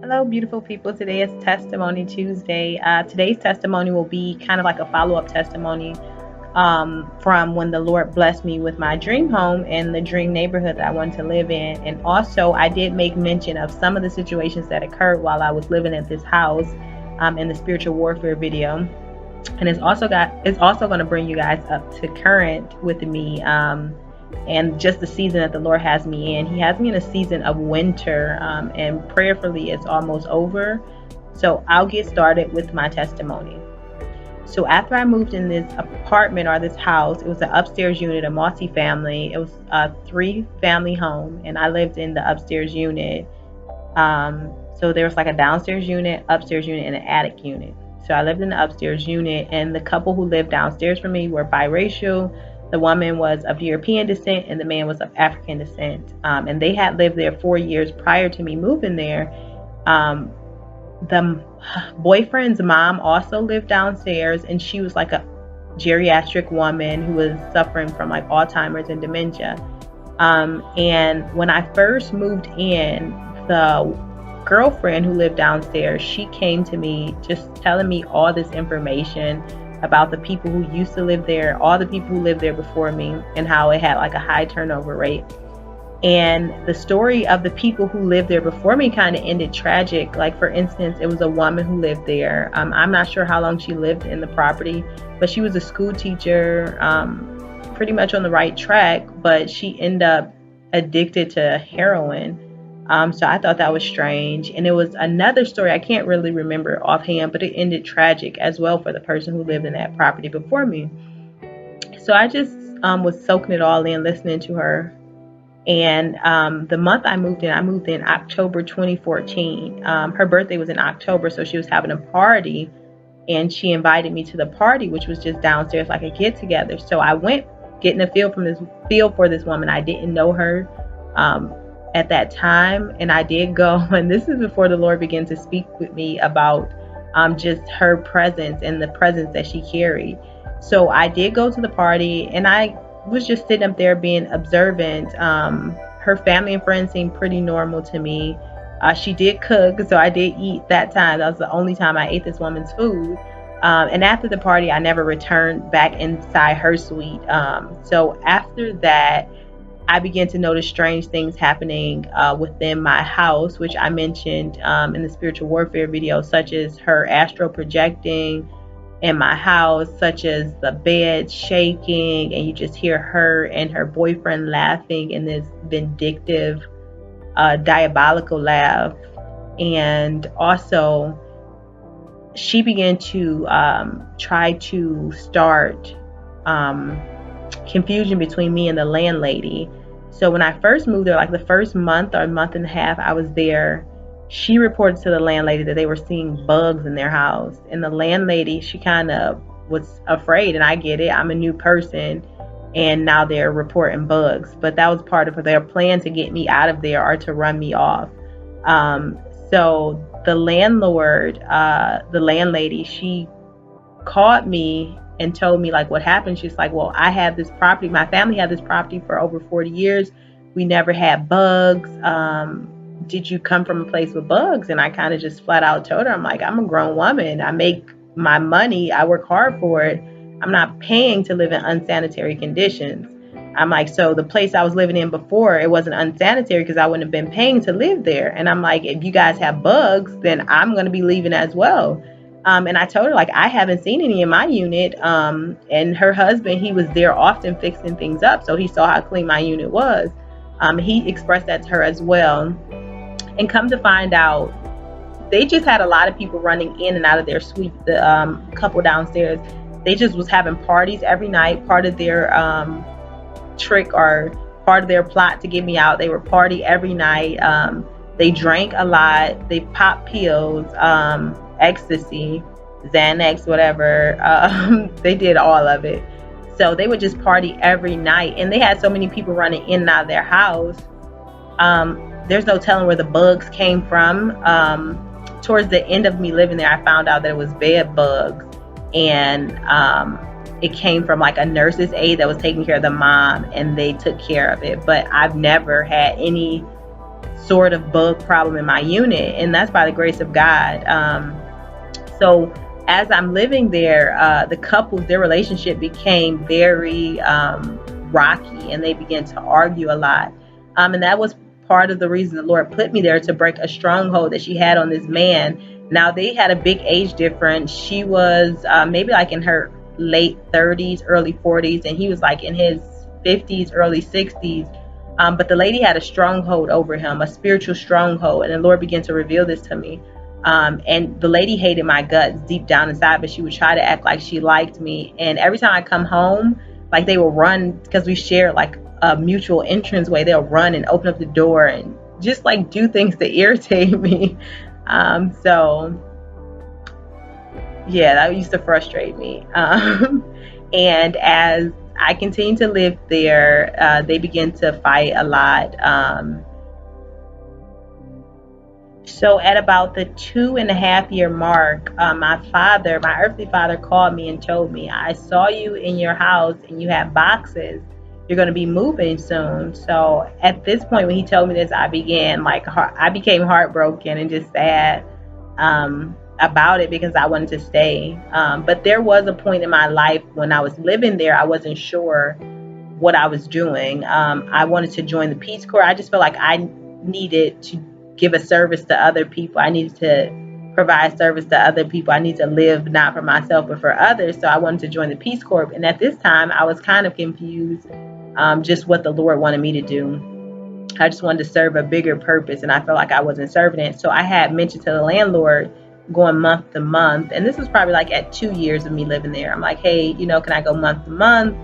Hello, beautiful people. Today is Testimony Tuesday. Today's testimony will be kind of like a follow-up testimony from when the Lord blessed me with my dream home and the dream neighborhood that I wanted to live in. And also, I did make mention of some of the situations that occurred while I was living at this house in the spiritual warfare video. And it's also going to bring you guys up to current with me. And just the season that the Lord has me in. He has me in a season of winter, and prayerfully it's almost over. So I'll get started with my testimony. So after I moved in this apartment or this house, it was an upstairs unit, a multi-family. It was a 3-family home, and I lived in the upstairs unit. So there was like a downstairs unit, upstairs unit, and an attic unit. So I lived in the upstairs unit, and the couple who lived downstairs from me were biracial. The woman was of European descent and the man was of African descent. And they had lived there 4 years prior to me moving there. The boyfriend's mom also lived downstairs, and she was like a geriatric woman who was suffering from like Alzheimer's and dementia. And when I first moved in, the girlfriend who lived downstairs, she came to me just telling me all this information about the people who used to live there, all the people who lived there before me, and how it had like a high turnover rate. And the story of the people who lived there before me kind of ended tragic. Like, for instance, it was a woman who lived there. I'm not sure how long she lived in the property, but she was a school teacher, pretty much on the right track, but she ended up addicted to heroin. So I thought that was strange. And it was another story, I can't really remember offhand, but it ended tragic as well for the person who lived in that property before me. So I just was soaking it all in, listening to her. And the month I moved in October 2014. Her birthday was in October, so she was having a party, and she invited me to the party, which was just downstairs, like a get together. So I went getting a feel for this woman. I didn't know her at that time, and I did go, and this is before the Lord began to speak with me about just her presence and the presence that she carried. So I did go to the party, and I was just sitting up there being observant. Her family and friends seemed pretty normal to me. She did cook, so I did eat that time. That was the only time I ate this woman's food. And after the party, I never returned back inside her suite. So after that, I began to notice strange things happening within my house, which I mentioned in the spiritual warfare video, such as her astral projecting in my house, such as the bed shaking, and you just hear her and her boyfriend laughing in this vindictive, diabolical laugh. And also, she began to try to start confusion between me and the landlady. So when I first moved there, like the first month or month and a half I was there, she reported to the landlady that they were seeing bugs in their house. And the landlady, she kind of was afraid, and I get it. I'm a new person, and now they're reporting bugs. But that was part of their plan to get me out of there or to run me off. So the landlady, she called me and told me like what happened. She's like, well, I have this property. My family had this property for over 40 years. We never had bugs. Did you come from a place with bugs? And I kind of just flat out told her, I'm like, I'm a grown woman. I make my money. I work hard for it. I'm not paying to live in unsanitary conditions. I'm like, so the place I was living in before, it wasn't unsanitary because I wouldn't have been paying to live there. And I'm like, if you guys have bugs, then I'm going to be leaving as well. And I told her, like, I haven't seen any in my unit. And her husband, he was there often fixing things up. So he saw how clean my unit was. He expressed that to her as well. And come to find out, they just had a lot of people running in and out of their suite. The couple downstairs, they just was having parties every night. Part of their trick or part of their plot to get me out, they were party every night. They drank a lot. They popped pills, ecstasy, Xanax, whatever. They did all of it. So they would just party every night, and they had so many people running in and out of their house. There's no telling where the bugs came from. Towards the end of me living there, I found out that it was bed bugs, and it came from like a nurse's aide that was taking care of the mom, and they took care of it. But I've never had any sort of bug problem in my unit, and that's by the grace of God. So as I'm living there, the couples, their relationship became very rocky, and they began to argue a lot. And that was part of the reason the Lord put me there, to break a stronghold that she had on this man. Now, they had a big age difference. She was maybe like in her late 30s, early 40s, and he was like in his 50s, early 60s. But the lady had a stronghold over him, a spiritual stronghold. And the Lord began to reveal this to me. And the lady hated my guts deep down inside, but she would try to act like she liked me. And every time I come home, like they will run, because we share like a mutual entrance way. They'll run and open up the door and just like do things to irritate me. So yeah, that used to frustrate me. And as I continued to live there, they began to fight a lot. So at about the 2.5-year mark, my earthly father called me and told me, I saw you in your house and you have boxes. You're going to be moving soon. So at this point, when he told me this, I became heartbroken and just sad about it, because I wanted to stay. But there was a point in my life when I was living there, I wasn't sure what I was doing. I wanted to join the Peace Corps. I just felt like I needed to give a service to other people. I needed to provide service to other people. I need to live not for myself, but for others. So I wanted to join the Peace Corps. And at this time, I was kind of confused just what the Lord wanted me to do. I just wanted to serve a bigger purpose, and I felt like I wasn't serving it. So I had mentioned to the landlord going month to month. And this was probably like at 2 years of me living there. I'm like, hey, can I go month to month?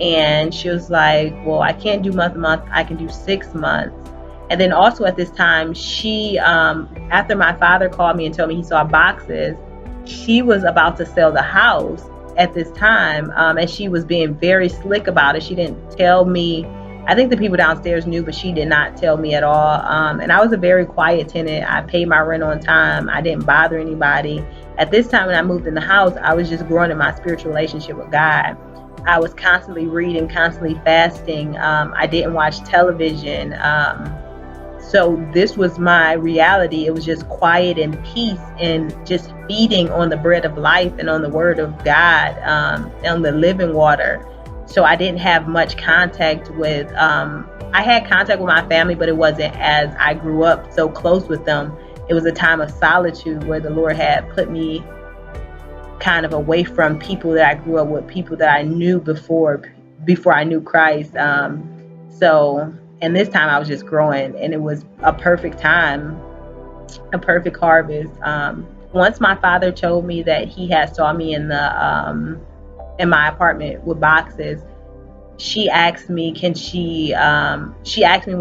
And she was like, well, I can't do month to month. I can do 6 months. And then also at this time, she, after my father called me and told me he saw boxes, she was about to sell the house at this time. And she was being very slick about it. She didn't tell me. I think the people downstairs knew, but she did not tell me at all. And I was a very quiet tenant. I paid my rent on time. I didn't bother anybody. At this time, when I moved in the house, I was just growing in my spiritual relationship with God. I was constantly reading, constantly fasting. I didn't watch television. So this was my reality. It was just quiet and peace and just feeding on the bread of life and on the word of God, on the living water. So I didn't have much contact with, I had contact with my family, but it wasn't as I grew up so close with them. It was a time of solitude where the Lord had put me kind of away from people that I grew up with, people that I knew before I knew Christ. And this time I was just growing, and it was a perfect time, a perfect harvest. Once my father told me that he had saw me in my apartment with boxes, she asked me, when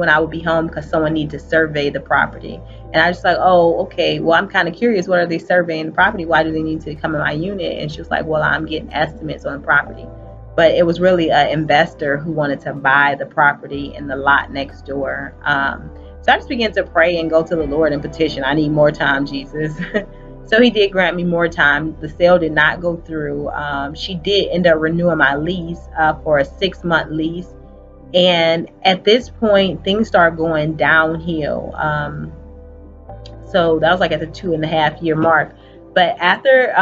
I would be home, because someone needed to survey the property. And I was just like, oh, okay, well, I'm kind of curious. What are they surveying the property? Why do they need to come in my unit? And she was like, well, I'm getting estimates on the property. But it was really an investor who wanted to buy the property in the lot next door. So I just began to pray and go to the Lord and petition. I need more time, Jesus. So he did grant me more time. The sale did not go through. She did end up renewing my lease for a 6-month lease. And at this point, things started going downhill. So that was like at the 2.5-year mark. But after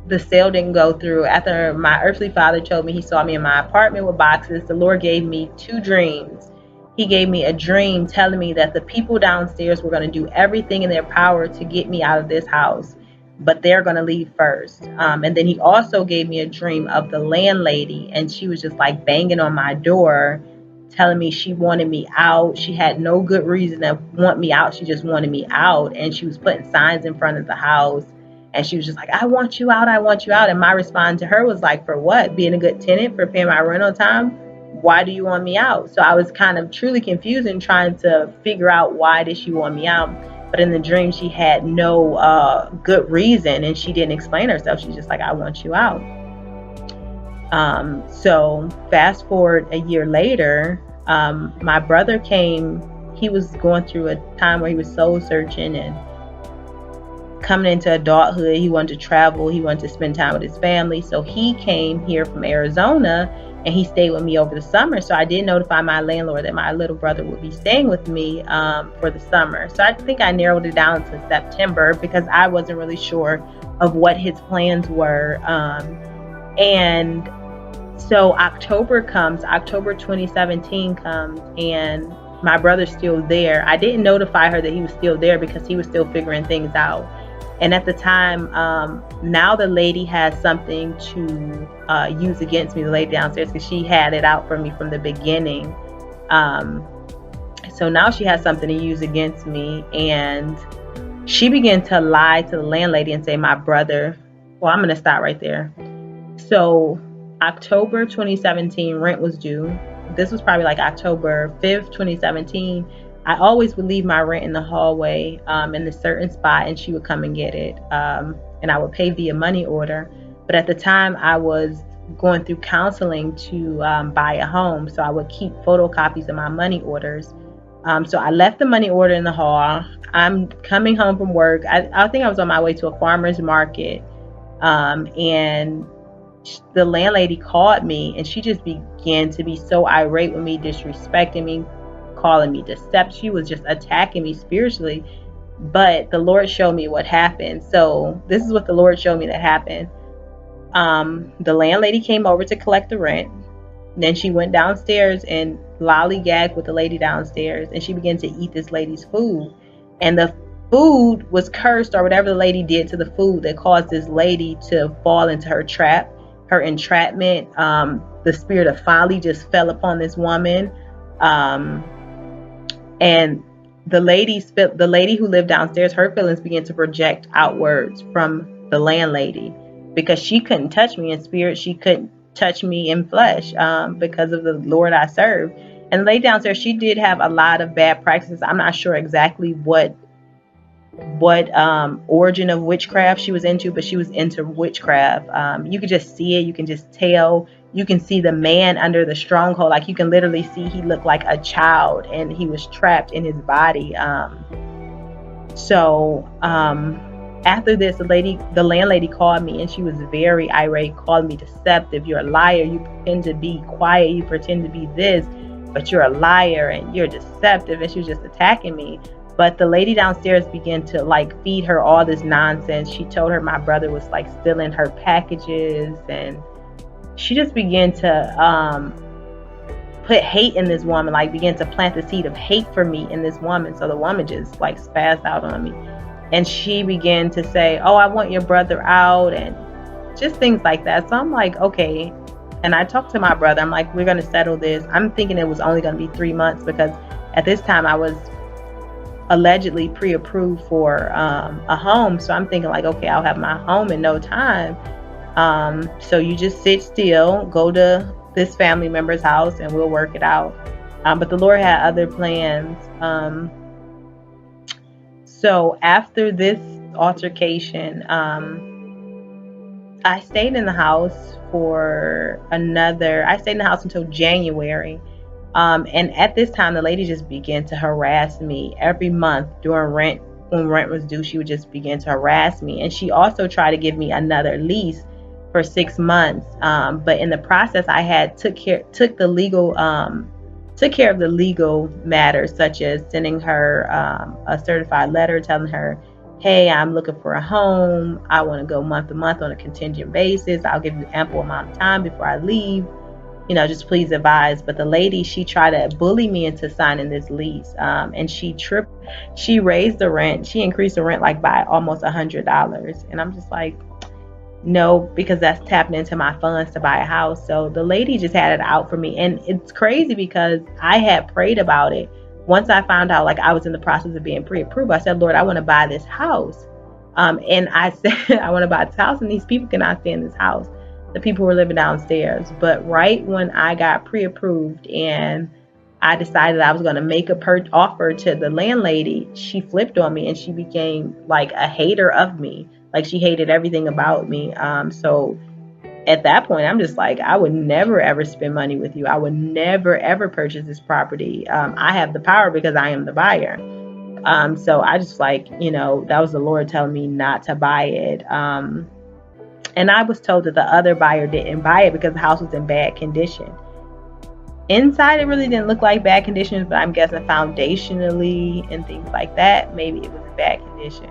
the sale didn't go through, after my earthly father told me he saw me in my apartment with boxes, the Lord gave me 2 dreams. He gave me a dream telling me that the people downstairs were going to do everything in their power to get me out of this house, but they're going to leave first. And then he also gave me a dream of the landlady, and she was just like banging on my door, telling me she wanted me out. She had no good reason to want me out. She just wanted me out. And she was putting signs in front of the house. And she was just like, I want you out. I want you out. And my response to her was like, for what? Being a good tenant, for paying my rent on time? Why do you want me out? So I was kind of truly confused and trying to figure out, why did she want me out? But in the dream, she had no good reason, and she didn't explain herself. She's just like, I want you out. So fast forward a year later, my brother came. He was going through a time where he was soul searching and coming into adulthood. He wanted to travel. He wanted to spend time with his family. So he came here from Arizona, and he stayed with me over the summer. So I did notify my landlord that my little brother would be staying with me for the summer. So I think I narrowed it down to September because I wasn't really sure of what his plans were. And so October 2017 comes, and my brother's still there. I didn't notify her that he was still there because he was still figuring things out. And at the time, now the lady has something to use against me, the lady downstairs, because she had it out for me from the beginning. So now she has something to use against me, and she began to lie to the landlady and say my brother, well, I'm going to stop right there. So October 2017, rent was due. This was probably like October 5th, 2017. I always would leave my rent in the hallway in a certain spot, and she would come and get it. And I would pay via money order. But at the time, I was going through counseling to buy a home. So I would keep photocopies of my money orders. So I left the money order in the hall. I'm coming home from work. I think I was on my way to a farmer's market. And the landlady called me, and she just began to be so irate with me, disrespecting me, calling me deceptive. She was just attacking me spiritually. But the Lord showed me what happened. So this is what the Lord showed me that happened. The landlady came over to collect the rent. Then she went downstairs and lollygagged with the lady downstairs, and she began to eat this lady's food. And the food was cursed, or whatever the lady did to the food that caused this lady to fall into her trap, her entrapment. The spirit of folly just fell upon this woman. And the lady who lived downstairs, her feelings began to project outwards from the landlady, because she couldn't touch me in spirit. She couldn't touch me in flesh because of the Lord I serve. And the lady downstairs, she did have a lot of bad practices. I'm not sure exactly what origin of witchcraft she was into, but she was into witchcraft. You could just see it. You can just tell. You can see the man under the stronghold. Like, you can literally see he looked like a child, and he was trapped in his body. After this, the landlady called me, and she was very irate, called me deceptive. You're a liar. You pretend to be quiet. You pretend to be this, but you're a liar and you're deceptive. And she was just attacking me. But the lady downstairs began to feed her all this nonsense. She told her my brother was stealing her packages, and she just began to put hate in this woman, began to plant the seed of hate for me in this woman. So the woman just spazzed out on me, and she began to say, oh, I want your brother out, and just things like that. So I'm like, okay. And I talked to my brother. I'm like, we're going to settle this. I'm thinking it was only going to be 3 months, because at this time I was allegedly pre-approved for a home. So I'm thinking okay, I'll have my home in no time. So you just sit still, go to this family member's house, and we'll work it out. But the Lord had other plans. So after this altercation, I stayed in the house until January. And at this time, the lady just began to harass me every month during rent. When rent was due, she would just begin to harass me. And she also tried to give me another lease for 6 months. But in the process, I had took care of the legal matters, such as sending her a certified letter telling her, hey, I'm looking for a home. I want to go month to month on a contingent basis. I'll give you ample amount of time before I leave. Just please advise. But the lady, she tried to bully me into signing this lease. And she raised the rent. She increased the rent by almost $100. And I'm just like, no, because that's tapping into my funds to buy a house. So the lady just had it out for me. And it's crazy because I had prayed about it. Once I found out I was in the process of being pre-approved, I said, Lord, I want to buy this house. And I said, I want to buy this house, and these people cannot stay in this house. The people were living downstairs. But right when I got pre-approved and I decided I was going to make a offer to the landlady, she flipped on me, and she became a hater of me. She hated everything about me. So at that point, I'm just I would never, ever spend money with you. I would never, ever purchase this property. I have the power because I am the buyer. So I just that was the Lord telling me not to buy it. And I was told that the other buyer didn't buy it because the house was in bad condition. Inside, it really didn't look like bad conditions, but I'm guessing foundationally and things like that, maybe it was in bad condition.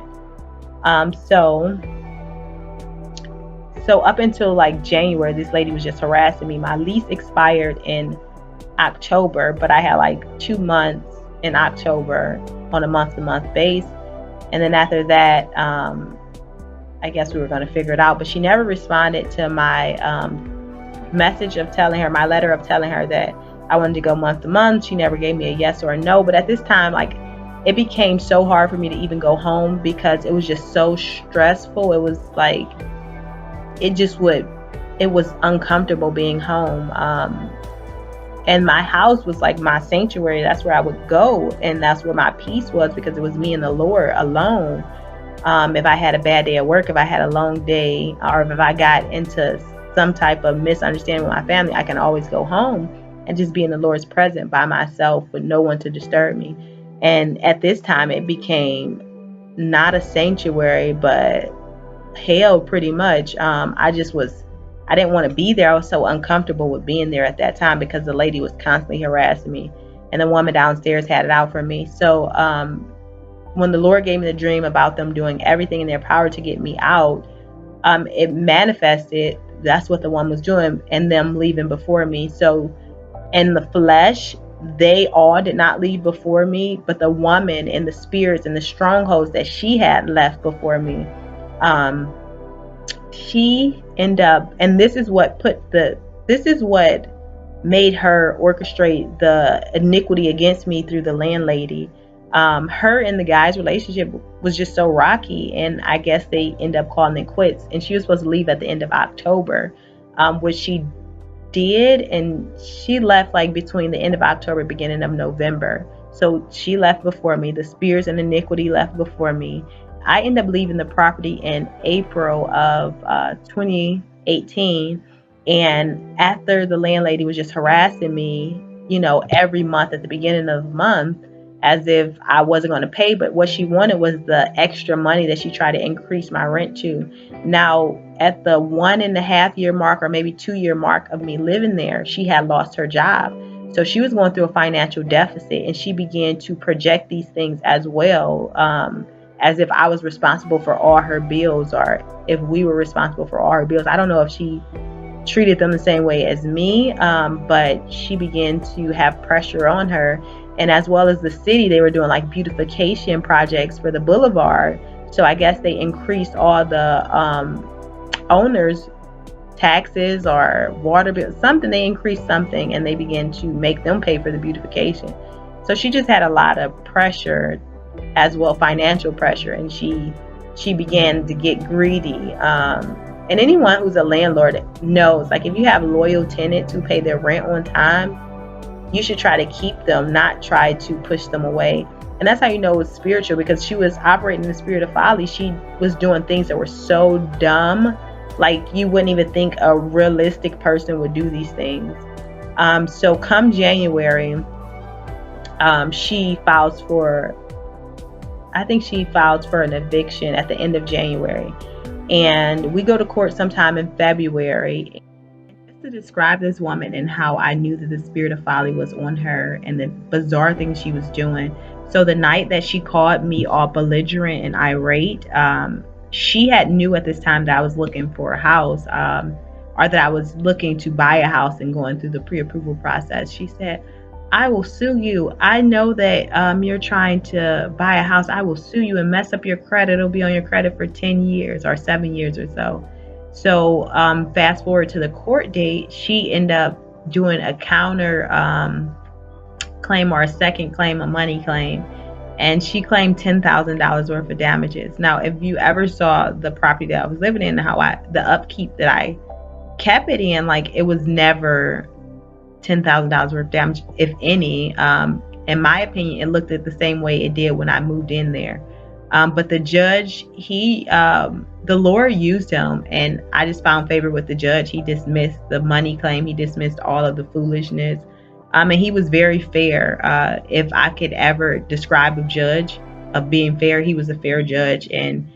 So up until like January, this lady was just harassing me. My lease expired in October, but I had like 2 months in October on a month-to-month base. And then after that, I guess we were going to figure it out. But she never responded to my message of telling her, my letter of telling her that I wanted to go month to month. She never gave me a yes or a no. But at this time, like, it became so hard for me to even go home because it was just so stressful. It was like, it was uncomfortable being home. And my house was like my sanctuary. That's where I would go. And that's where my peace was, because it was me and the Lord alone. If I had a bad day at work, if I had a long day, or if I got into some type of misunderstanding with my family, I can always go home and just be in the Lord's presence by myself with no one to disturb me. And at this time, it became not a sanctuary, but hell, pretty much. I didn't want to be there. I was so uncomfortable with being there at that time because the lady was constantly harassing me, and the woman downstairs had it out for me. So when the Lord gave me the dream about them doing everything in their power to get me out, it manifested. That's what the woman was doing, and them leaving before me. So in the flesh, they all did not leave before me, but the woman and the spirits and the strongholds that she had left before me, she ended up, and this is what made her orchestrate the iniquity against me through the landlady. Her and the guy's relationship was just so rocky, and I guess they end up calling it quits. And she was supposed to leave at the end of October, which she did, and she left like between the end of October, beginning of November. So she left before me. The spirits and iniquity left before me. I ended up leaving the property in April of 2018. And after the landlady was just harassing me, every month at the beginning of the month, as if I wasn't going to pay. But what she wanted was the extra money that she tried to increase my rent to. Now, at the 1.5 year mark, or maybe 2 year mark of me living there, she had lost her job. So she was going through a financial deficit, and she began to project these things as well, as if I was responsible for all her bills, or if we were responsible for all her bills. I don't know if she treated them the same way as me, but she began to have pressure on her. And as well as the city, they were doing like beautification projects for the boulevard. So I guess they increased all the owners' taxes or water bills, something. They increased something, and they began to make them pay for the beautification. So she just had a lot of pressure, as well, financial pressure, and she began to get greedy. And anyone who's a landlord knows, like, if you have loyal tenants who pay their rent on time, you should try to keep them, not try to push them away. And that's how you know it's spiritual, because she was operating in the spirit of folly. She was doing things that were so dumb, like you wouldn't even think a realistic person would do these things. So come January, she files for an eviction at the end of January. And we go to court sometime in February. To describe this woman and how I knew that the spirit of folly was on her and the bizarre things she was doing. So the night that she called me all belligerent and irate, she had knew at this time that I was looking for a house, or that I was looking to buy a house and going through the pre-approval process. She said, "I will sue you. I know that you're trying to buy a house. I will sue you and mess up your credit. It'll be on your credit for 10 years or 7 years or so." So fast forward to the court date, she ended up doing a counter claim, or a second claim, a money claim. And she claimed $10,000 worth of damages. Now, if you ever saw the property that I was living in, the upkeep that I kept it in, like, it was never $10,000 worth of damage, if any. In my opinion, it looked at the same way it did when I moved in there. But the judge, the Lord used him, and I just found favor with the judge. He dismissed the money claim. He dismissed all of the foolishness. And he was very fair. If I could ever describe a judge of being fair, he was a fair judge. And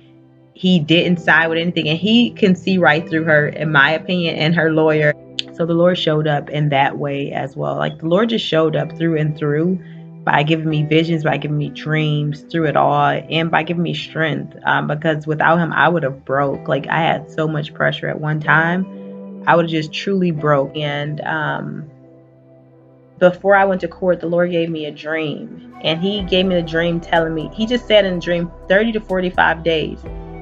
he didn't side with anything, and he can see right through her, in my opinion, and her lawyer. So the Lord showed up in that way as well. Like, the Lord just showed up through and through by giving me visions, by giving me dreams through it all, and by giving me strength. Because without him, I would have broke. Like, I had so much pressure at one time. I would have just truly broke. And before I went to court, the Lord gave me a dream, and he gave me the dream telling me, he just said in the dream 30 to 45 days.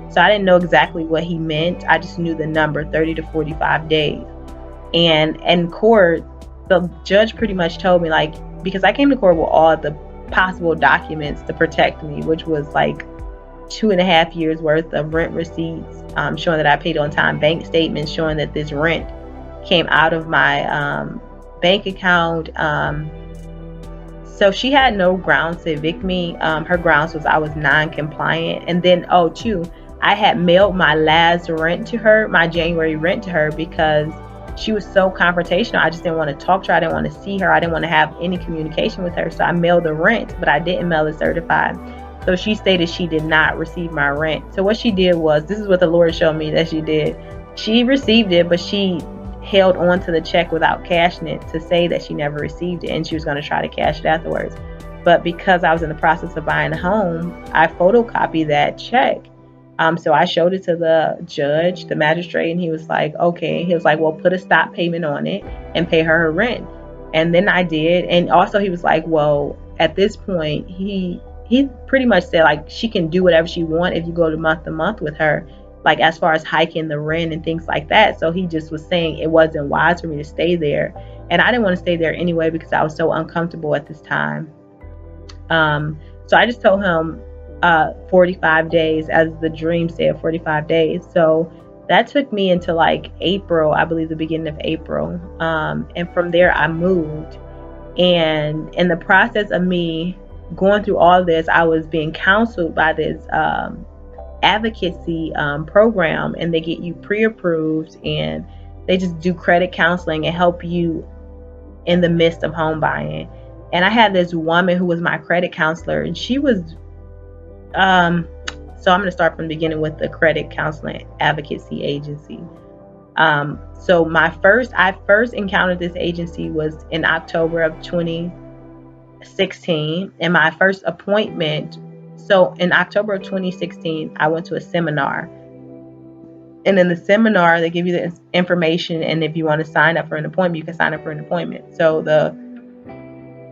So I didn't know exactly what he meant. I just knew the number 30 to 45 days. And in court, the judge pretty much told me, like, because I came to court with all the possible documents to protect me, which was like 2.5 years worth of rent receipts, showing that I paid on time, bank statements showing that this rent came out of my bank account. So she had no grounds to evict me. Her grounds was I was non-compliant. And then, I had mailed my last rent to her, my January rent to her, because she was so confrontational. I just didn't want to talk to her. I didn't want to see her. I didn't want to have any communication with her. So I mailed the rent, but I didn't mail it certified. So she stated she did not receive my rent. So what she did was, this is what the Lord showed me that she did. She received it, but she held on to the check without cashing it to say that she never received it, and she was going to try to cash it afterwards. But because I was in the process of buying a home, I photocopied that check. So I showed it to the judge, the magistrate, and he was like, okay. He was like, well, put a stop payment on it and pay her rent. And then I did. And also he was like, well, at this point, he pretty much said, like, she can do whatever she wants if you go to month with her, like, as far as hiking the rent and things like that. So he just was saying it wasn't wise for me to stay there. And I didn't want to stay there anyway because I was so uncomfortable at this time. So I just told him 45 days, as the dream said, 45 days. So that took me into like April, I believe the beginning of April. And from there I moved. And in the process of me going through all this, I was being counseled by this advocacy program, and they get you pre-approved, and they just do credit counseling and help you in the midst of home buying. And I had this woman who was my credit counselor, and she was so I'm going to start from the beginning with the credit counseling advocacy agency. So I first encountered this agency was in October of 2016, and my first appointment. So in October of 2016, I went to a seminar, and in the seminar, they give you the information, and if you want to sign up for an appointment, you can sign up for an appointment. So the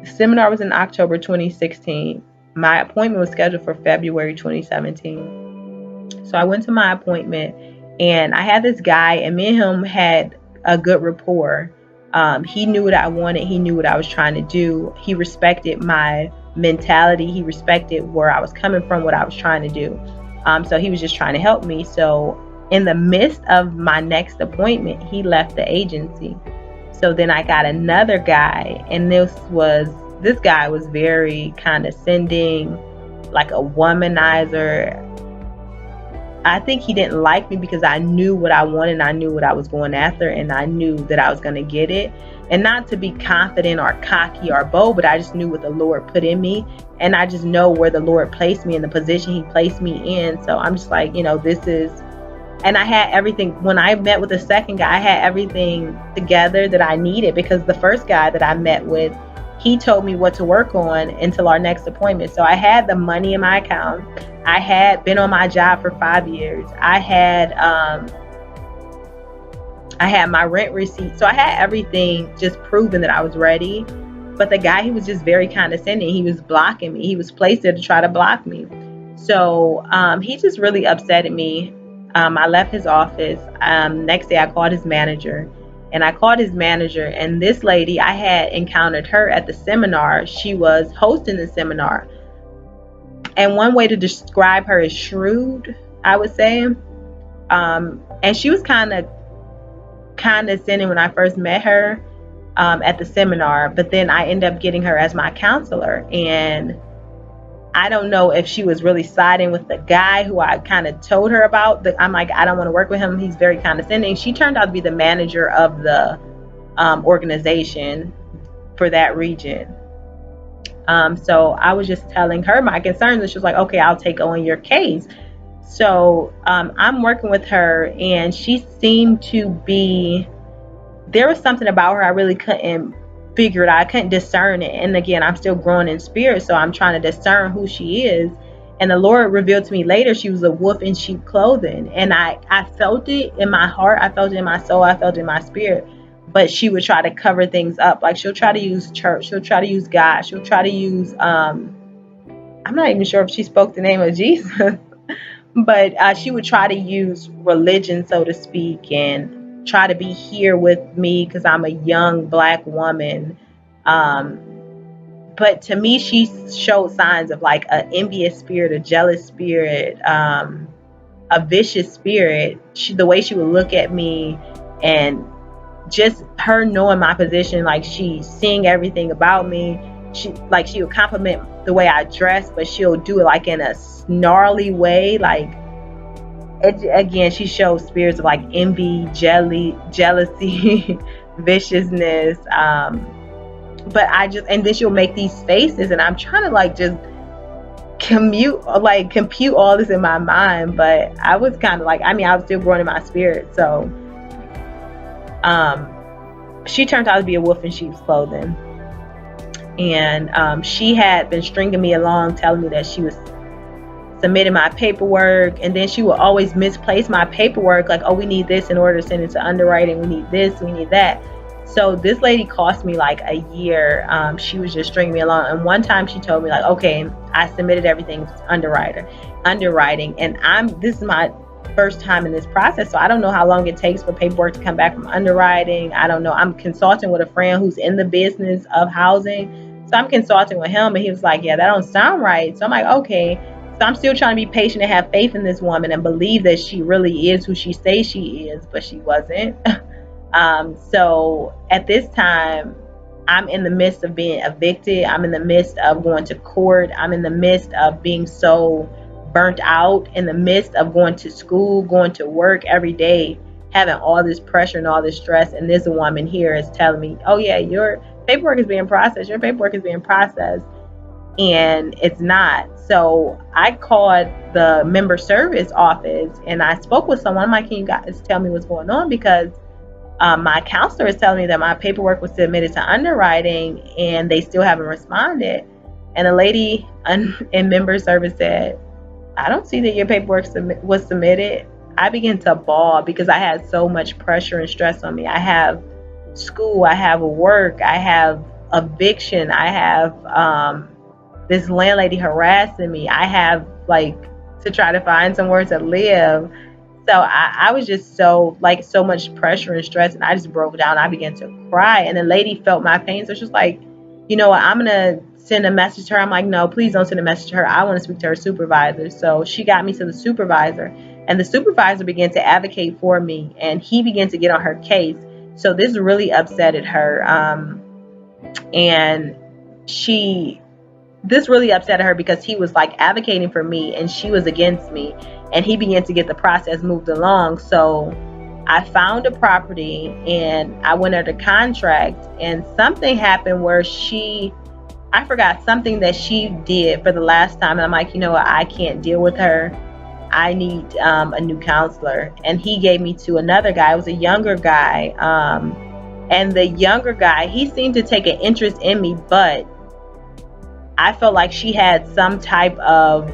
seminar was in October 2016. My appointment was scheduled for February 2017. So I went to my appointment, and I had this guy, and me and him had a good rapport. He knew what I wanted. He knew what I was trying to do. He respected my mentality. He respected where I was coming from, what I was trying to do. So he was just trying to help me. So in the midst of my next appointment, he left the agency. So then I got another guy, and this guy was very condescending, like a womanizer. I think he didn't like me because I knew what I wanted, and I knew what I was going after, and I knew that I was going to get it. And not to be confident or cocky or bold, but I just knew what the Lord put in me, and I just know where the Lord placed me in the position he placed me in. So I'm just like, this is, and I had everything. When I met with the second guy, I had everything together that I needed, because the first guy that I met with, he told me what to work on until our next appointment. So I had the money in my account. I had been on my job for 5 years. I had my rent receipt. So I had everything just proven that I was ready. But the guy, he was just very condescending. He was blocking me. He was placed there to try to block me. So he just really upset me. I left his office. Next day I called his manager. And this lady, I had encountered her at the seminar. She was hosting the seminar. And one way to describe her is shrewd, I would say. And she was kind of condescending when I first met her at the seminar. But then I ended up getting her as my counselor. And I don't know if she was really siding with the guy who I kind of told her about. I'm like, I don't want to work with him. He's very condescending. She turned out to be the manager of the organization for that region. So I was just telling her my concerns, and she was like, okay, I'll take on your case. So I'm working with her, and she seemed to be, there was something about her I really couldn't figure it out. I couldn't discern it. And again, I'm still growing in spirit, so I'm trying to discern who she is. And the Lord revealed to me later she was a wolf in sheep clothing. And I felt it in my heart, I felt it in my soul, I felt it in my spirit. But she would try to cover things up. Like, she'll try to use church, she'll try to use God, she'll try to use I'm not even sure if she spoke the name of Jesus, but she would try to use religion, so to speak, and try to be here with me because I'm a young black woman. Um, but to me, she showed signs of like an envious spirit, a jealous spirit, a vicious spirit. The way she would look at me, and just her knowing my position, like she's seeing everything about me. She would compliment the way I dress, but she'll do it like in a snarly way. Like, again, she shows spirits of like envy, jealousy, viciousness. But and then she'll make these faces, and I'm trying to like just compute all this in my mind. But I was kind of like, I was still growing in my spirit. So she turned out to be a wolf in sheep's clothing. And she had been stringing me along, telling me that she was submitting my paperwork, and then she would always misplace my paperwork, like, oh, we need this in order to send it to underwriting, we need this, we need that. So this lady cost me like a year. She was just stringing me along, and one time she told me like, okay, I submitted everything to underwriting, and this is my first time in this process, so I don't know how long it takes for paperwork to come back from underwriting. I don't know. I'm consulting with a friend who's in the business of housing, so I'm consulting with him, and he was like, yeah, that don't sound right. So I'm like, okay. So I'm still trying to be patient and have faith in this woman and believe that she really is who she says she is, but she wasn't. So at this time, I'm in the midst of being evicted. I'm in the midst of going to court. I'm in the midst of being so burnt out, in the midst of going to school, going to work every day, having all this pressure and all this stress. And this woman here is telling me, oh yeah, your paperwork is being processed. And it's not. So I called the member service office, and I spoke with someone. I'm like, can you guys tell me what's going on? Because my counselor is telling me that my paperwork was submitted to underwriting and they still haven't responded. And a lady in member service said, I don't see that your paperwork was submitted. I began to bawl because I had so much pressure and stress on me. I have school, I have work, I have eviction, I have this landlady harassing me, I have like to try to find somewhere to live. So I was just so much pressure and stress, and I just broke down. I began to cry, and the lady felt my pain. So she's like, you know what, I'm gonna send a message to her. I'm like, no, please don't send a message to her. I want to speak to her supervisor. So she got me to the supervisor, and the supervisor began to advocate for me, and he began to get on her case. So this really upsetted her, and this really upset her because he was like advocating for me and she was against me, and he began to get the process moved along. So I found a property and I went under contract, and something happened where I forgot something that she did for the last time, and I'm like, you know what, I can't deal with her. I need a new counselor. And he gave me to another guy. It was a younger guy, and the younger guy, he seemed to take an interest in me, but I felt like she had some type of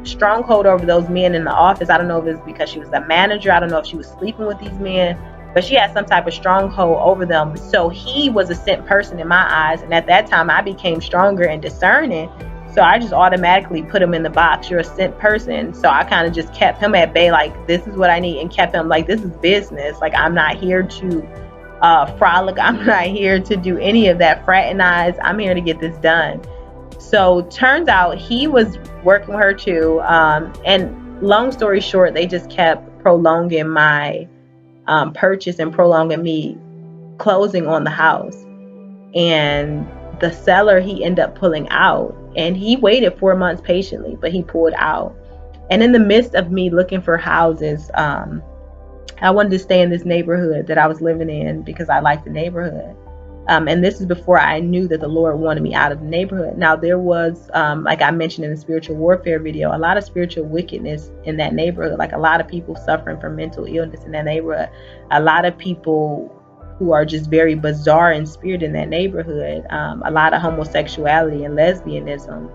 stronghold over those men in the office. I don't know if it's because she was the manager. I don't know if she was sleeping with these men, but she had some type of stronghold over them. So he was a sent person in my eyes. And at that time, I became stronger and discerning. So I just automatically put him in the box. You're a sent person. So I kind of just kept him at bay, like, this is what I need, and kept him like, this is business. Like, I'm not here to frolic. I'm not here to do any of that, fraternize. I'm here to get this done. So turns out he was working with her too. And long story short, they just kept prolonging my purchase and prolonging me closing on the house. And the seller, he ended up pulling out, and he waited 4 months patiently, but he pulled out. And in the midst of me looking for houses, I wanted to stay in this neighborhood that I was living in because I liked the neighborhood. And this is before I knew that the Lord wanted me out of the neighborhood. Now, there was, like I mentioned in the spiritual warfare video, a lot of spiritual wickedness in that neighborhood. Like a lot of people suffering from mental illness in that neighborhood. A lot of people who are just very bizarre in spirit in that neighborhood. A lot of homosexuality and lesbianism.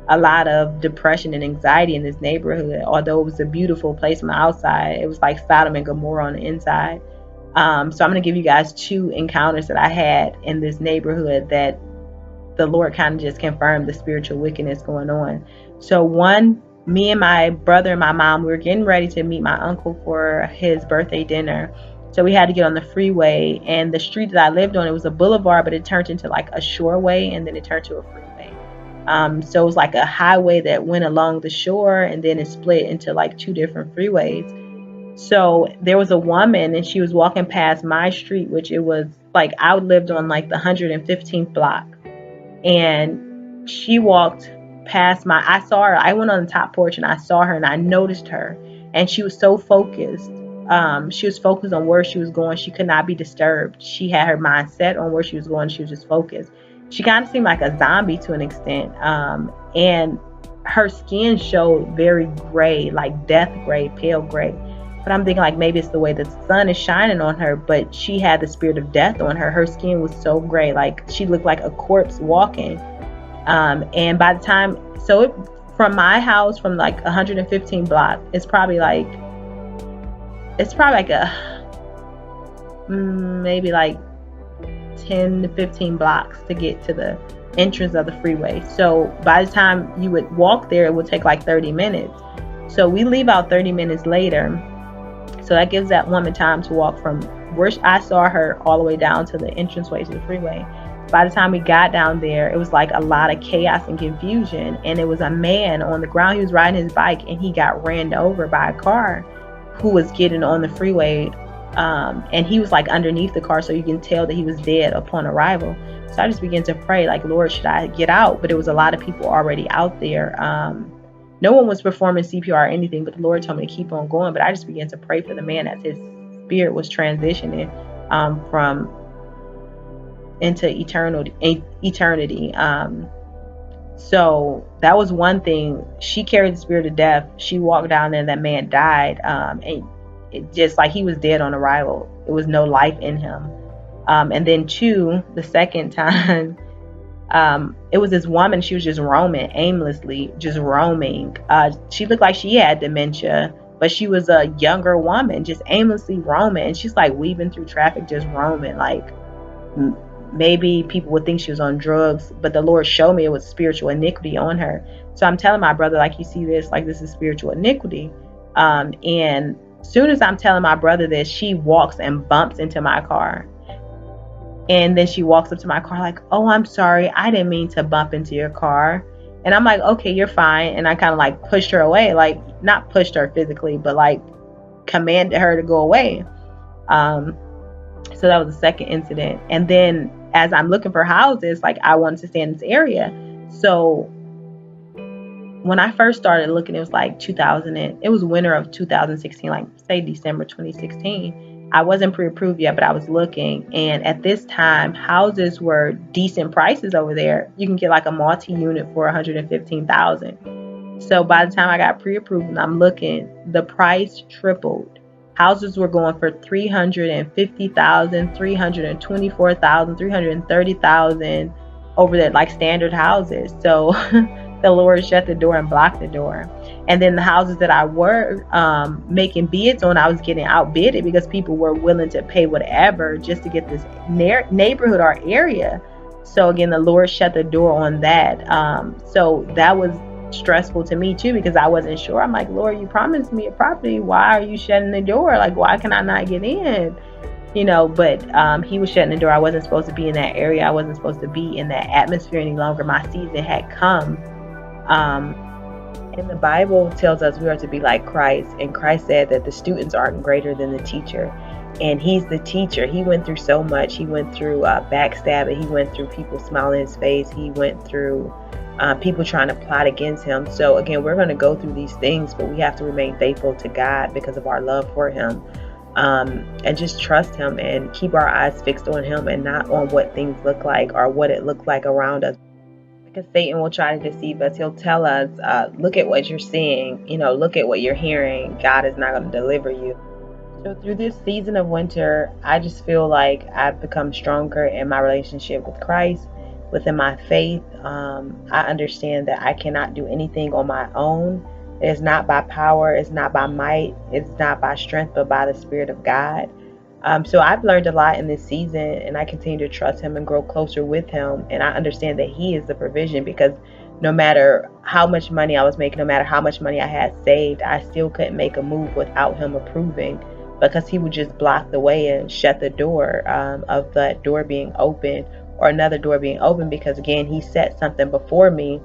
A lot of depression and anxiety in this neighborhood. Although it was a beautiful place on the outside, it was like Sodom and Gomorrah on the inside. So I'm going to give you guys 2 encounters that I had in this neighborhood that the Lord kind of just confirmed the spiritual wickedness going on. So one, me and my brother and my mom, we were getting ready to meet my uncle for his birthday dinner. So we had to get on the freeway, and the street that I lived on, it was a boulevard, but it turned into like a shoreway, and then it turned to a freeway. So it was like a highway that went along the shore, and then it split into like 2 different freeways. So there was a woman, and she was walking past my street, which it was like I lived on like the 115th block, and she walked past I saw her. I went on the top porch and I saw her, and I noticed her, and she was so focused. She was focused on where she was going. She could not be disturbed. She had her mind set on where she was going. She was just focused. She kind of seemed like a zombie to an extent. And her skin showed very gray, like death gray, pale gray. But I'm thinking like maybe it's the way the sun is shining on her, but she had the spirit of death on her. Her skin was so gray, like she looked like a corpse walking. And by the time, from my house, from like 115 block, it's probably like maybe like 10 to 15 blocks to get to the entrance of the freeway. So by the time you would walk there, it would take like 30 minutes. So we leave out 30 minutes later. So that gives that woman time to walk from where I saw her all the way down to the entranceway to the freeway. By the time we got down there, it was like a lot of chaos and confusion. And it was a man on the ground. He was riding his bike, and he got ran over by a car who was getting on the freeway. And he was like underneath the car, so you can tell that he was dead upon arrival. So I just began to pray, like, Lord, should I get out? But there was a lot of people already out there. No one was performing CPR or anything, but the Lord told me to keep on going. But I just began to pray for the man as his spirit was transitioning into eternity. So that was one thing. She carried the spirit of death. She walked down there, and that man died. And it just like he was dead on arrival. It was no life in him. And then 2, the second time, it was this woman. She was just roaming aimlessly, just roaming. She looked like she had dementia, but she was a younger woman, just aimlessly roaming. And she's like weaving through traffic, just roaming. Like maybe people would think she was on drugs, but the Lord showed me it was spiritual iniquity on her. So I'm telling my brother, like, you see this, like this is spiritual iniquity. And soon as I'm telling my brother this, she walks and bumps into my car. And then she walks up to my car like, oh, I'm sorry. I didn't mean to bump into your car. And I'm like, okay, you're fine. And I kind of like pushed her away, like not pushed her physically, but like commanded her to go away. So that was the second incident. And then as I'm looking for houses, like I wanted to stay in this area. So when I first started looking, it was like it was winter of 2016, like say December 2016. I wasn't pre-approved yet, but I was looking. And at this time, houses were decent prices over there. You can get like a multi-unit for $115,000. So by the time I got pre-approved and I'm looking, the price tripled. Houses were going for $350,000, $324,000, $330,000 over there, like standard houses. So the Lord shut the door and blocked the door. And then the houses that I were making bids on, I was getting outbidded because people were willing to pay whatever just to get this neighborhood or area. So again, the Lord shut the door on that. So that was stressful to me too, because I wasn't sure. I'm like, Lord, you promised me a property. Why are you shutting the door? Like, why can I not get in? You know, but he was shutting the door. I wasn't supposed to be in that area. I wasn't supposed to be in that atmosphere any longer. My season had come. And the Bible tells us we are to be like Christ. And Christ said that the students aren't greater than the teacher. And he's the teacher. He went through so much. He went through backstabbing. He went through people smiling in his face. He went through people trying to plot against him. So again, we're going to go through these things, but we have to remain faithful to God because of our love for him. and just trust him and keep our eyes fixed on him and not on what things look like or what it looks like around us. Because Satan will try to deceive us. He'll tell us, look at what you're seeing, look at what you're hearing. God is not going to deliver you. So through this season of winter, I just feel like I've become stronger in my relationship with Christ, within my faith. I understand that I cannot do anything on my own. It's not by power, it's not by might, it's not by strength, but by the Spirit of God. So I've learned a lot in this season, and I continue to trust him and grow closer with him. And I understand that he is the provision, because no matter how much money I was making, no matter how much money I had saved, I still couldn't make a move without him approving, because he would just block the way and shut the door of that door being open or another door being open, because again, he set something before me,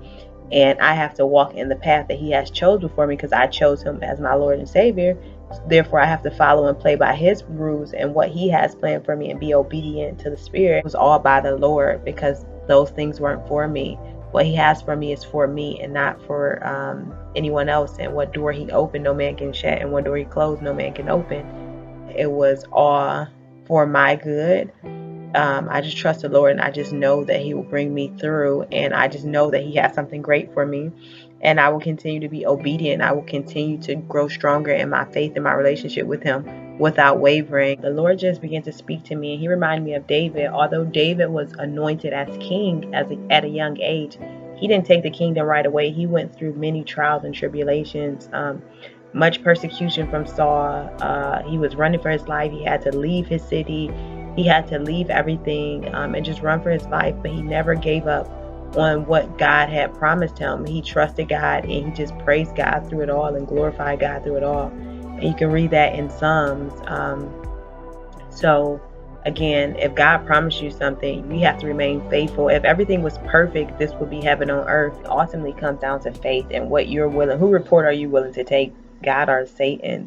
and I have to walk in the path that he has chosen for me, because I chose him as my Lord and Savior. Therefore, I have to follow and play by his rules and what he has planned for me and be obedient to the Spirit. It was all by the Lord, because those things weren't for me. What he has for me is for me and not for anyone else. And what door he opened, no man can shut, and what door he closed, no man can open. It was all for my good. I just trust the Lord, and I just know that he will bring me through, and I just know that he has something great for me, and I will continue to be obedient. I will continue to grow stronger in my faith and my relationship with him without wavering. The Lord just began to speak to me, and he reminded me of David. Although David was anointed as king at a young age, he didn't take the kingdom right away. He went through many trials and tribulations, much persecution from Saul. He was running for his life. He had to leave his city. He had to leave everything and just run for his life, but he never gave up on what God had promised him. He trusted God, and he just praised God through it all and glorified God through it all. And you can read that in Psalms. So again, if God promised you something, you have to remain faithful. If everything was perfect, this would be heaven on earth. It ultimately comes down to faith and what you're willing. Who report are you willing to take, God or Satan?